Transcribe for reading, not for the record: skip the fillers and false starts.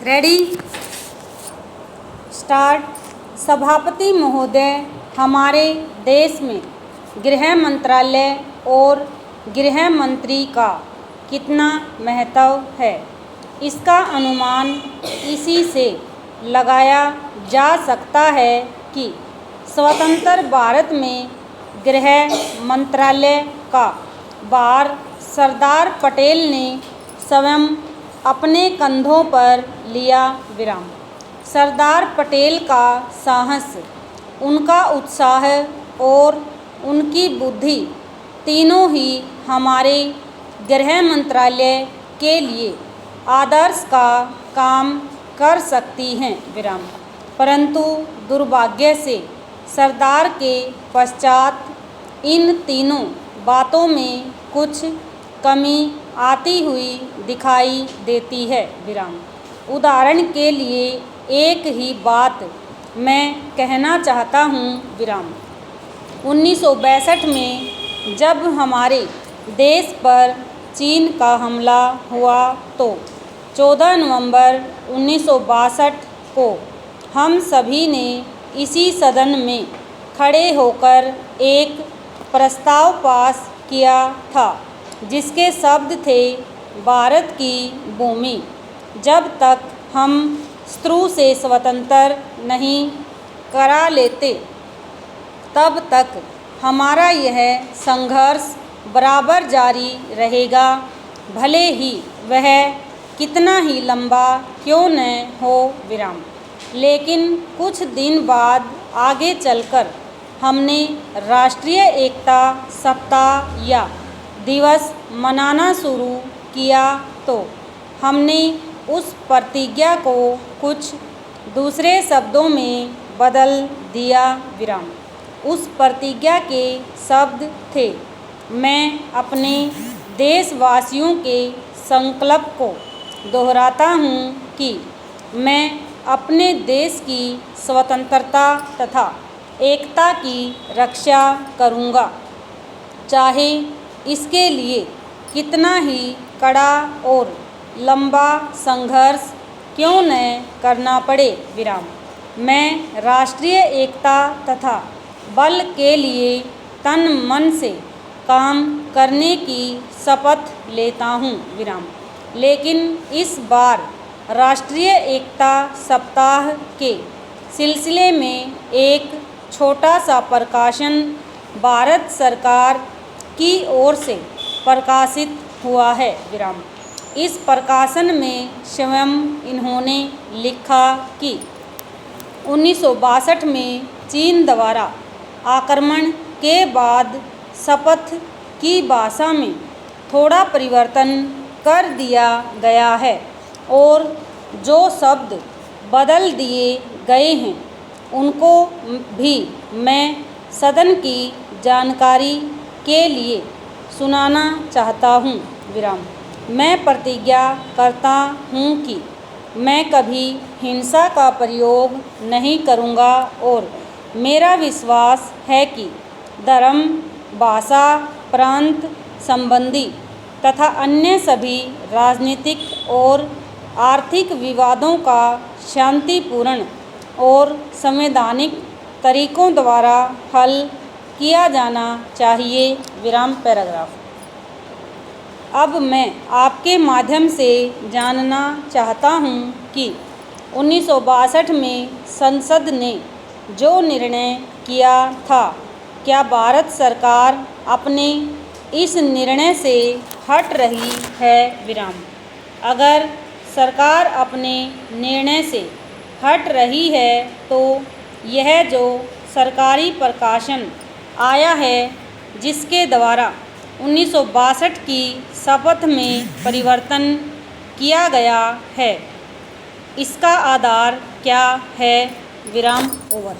Ready start. सभापति महोदय, हमारे देश में गृह मंत्रालय और गृह मंत्री का कितना महत्व है, इसका अनुमान इसी से लगाया जा सकता है कि स्वतंत्र भारत में गृह मंत्रालय का भार सरदार पटेल ने स्वयं अपने कंधों पर लिया। सरदार पटेल का साहस, उनका उत्साह और उनकी बुद्धि तीनों ही हमारे गृह मंत्रालय के लिए आदर्श का काम कर सकती हैं। परंतु दुर्भाग्य से सरदार के पश्चात इन तीनों बातों में कुछ कमी आती हुई दिखाई देती है। उदाहरण के लिए एक ही बात मैं कहना चाहता हूँ। 1962 में जब हमारे देश पर चीन का हमला हुआ तो 14 नवंबर 1962 को हम सभी ने इसी सदन में खड़े होकर एक प्रस्ताव पास किया था, जिसके शब्द थे, भारत की भूमि जब तक हम शत्रु से स्वतंत्र नहीं करा लेते, तब तक हमारा यह संघर्ष बराबर जारी रहेगा, भले ही वह कितना ही लंबा क्यों न हो। लेकिन कुछ दिन बाद आगे चलकर हमने राष्ट्रीय एकता सप्ताह या दिवस मनाना शुरू किया तो हमने उस प्रतिज्ञा को कुछ दूसरे शब्दों में बदल दिया। उस प्रतिज्ञा के शब्द थे, मैं अपने देशवासियों के संकल्प को दोहराता हूँ कि मैं अपने देश की स्वतंत्रता तथा एकता की रक्षा करूँगा, चाहे इसके लिए कितना ही कड़ा और लंबा संघर्ष क्यों न करना पड़े। मैं राष्ट्रीय एकता तथा बल के लिए तन मन से काम करने की शपथ लेता हूँ। लेकिन इस बार राष्ट्रीय एकता सप्ताह के सिलसिले में एक छोटा सा प्रकाशन भारत सरकार की ओर से प्रकाशित हुआ है। इस प्रकाशन में स्वयं इन्होंने लिखा कि 1962 में चीन द्वारा आक्रमण के बाद शपथ की भाषा में थोड़ा परिवर्तन कर दिया गया है और जो शब्द बदल दिए गए हैं उनको भी मैं सदन की जानकारी के लिए सुनाना चाहता हूँ। मैं प्रतिज्ञा करता हूँ कि मैं कभी हिंसा का प्रयोग नहीं करूँगा और मेरा विश्वास है कि धर्म, भाषा, प्रांत संबंधी तथा अन्य सभी राजनीतिक और आर्थिक विवादों का शांतिपूर्ण और संवैधानिक तरीकों द्वारा हल किया जाना चाहिए। पैराग्राफ। अब मैं आपके माध्यम से जानना चाहता हूँ कि 1962 में संसद ने जो निर्णय किया था, क्या भारत सरकार अपने इस निर्णय से हट रही है। अगर सरकार अपने निर्णय से हट रही है तो यह जो सरकारी प्रकाशन आया है, जिसके द्वारा 1962 की शपथ में परिवर्तन किया गया है, इसका आधार क्या है। ओवर।